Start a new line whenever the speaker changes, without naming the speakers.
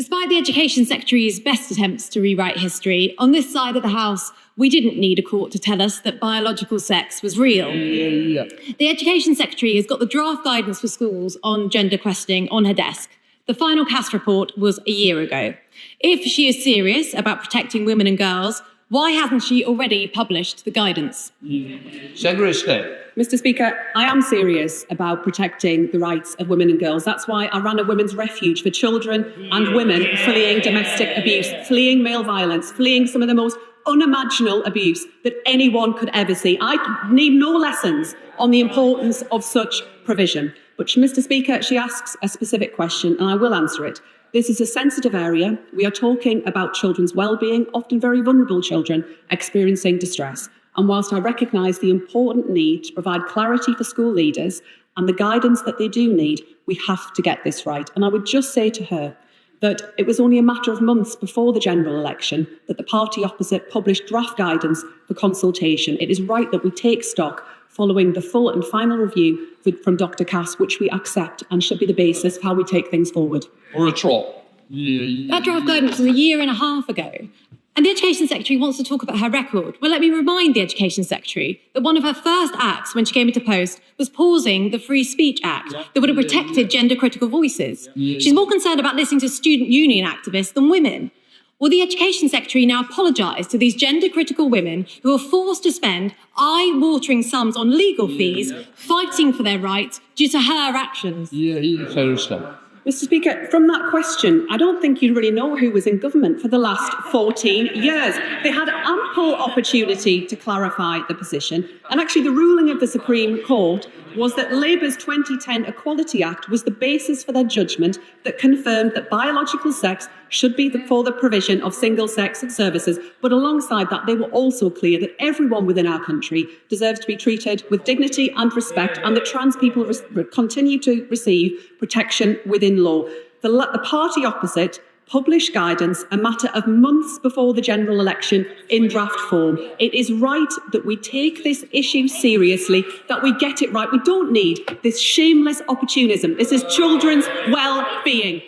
Despite the Education Secretary's best attempts to rewrite history, on this side of the House, we didn't need a court to tell us that biological sex was real. The Education Secretary has got the draft guidance for schools on gender questioning on her desk. The final CAS report was a year ago. If she is serious about protecting women and girls, why hasn't she already published the guidance?
Secretary of State.
Mr. Speaker, I am serious about protecting the rights of women and girls. That's why I ran a women's refuge for children and women fleeing domestic abuse, fleeing male violence, fleeing some of the most unimaginable abuse that anyone could ever see. I need no lessons on the importance of such provision. But, Mr. Speaker, she asks a specific question, and I will answer it. This is a sensitive area. We are talking about children's well-being, often very vulnerable children experiencing distress. And whilst I recognise the important need to provide clarity for school leaders and the guidance that they do need, we have to get this right. And I would just say to her that it was only a matter of months before the general election that the party opposite published draft guidance for consultation. It is right that we take stock following the full and final review from Dr. Cass, which we accept and should be the basis of how we take things forward.
Laura Trott.
That draft guidance was a year and a half ago. And the Education Secretary wants to talk about her record. Well, let me remind the Education Secretary that one of her first acts when she came into post was pausing the Free Speech Act that would have protected gender-critical voices. She's more concerned about listening to student union activists than women. Will the Education Secretary now apologise to these gender-critical women who are forced to spend eye-watering sums on legal fees fighting for their rights due to her actions?
Mr. Speaker, from that question, I don't think you really know who was in government for the last 14 years. They had ample opportunity to clarify the position. And actually, the ruling of the Supreme Court was that Labour's 2010 Equality Act was the basis for their judgment that confirmed that biological sex should be for the provision of single-sex services. But alongside that, they were also clear that everyone within our country deserves to be treated with dignity and respect, and that trans people continue to receive protection within law. The party opposite published guidance a matter of months before the general election in draft form. It is right that we take this issue seriously, that we get it right. We don't need this shameless opportunism. This is children's well-being.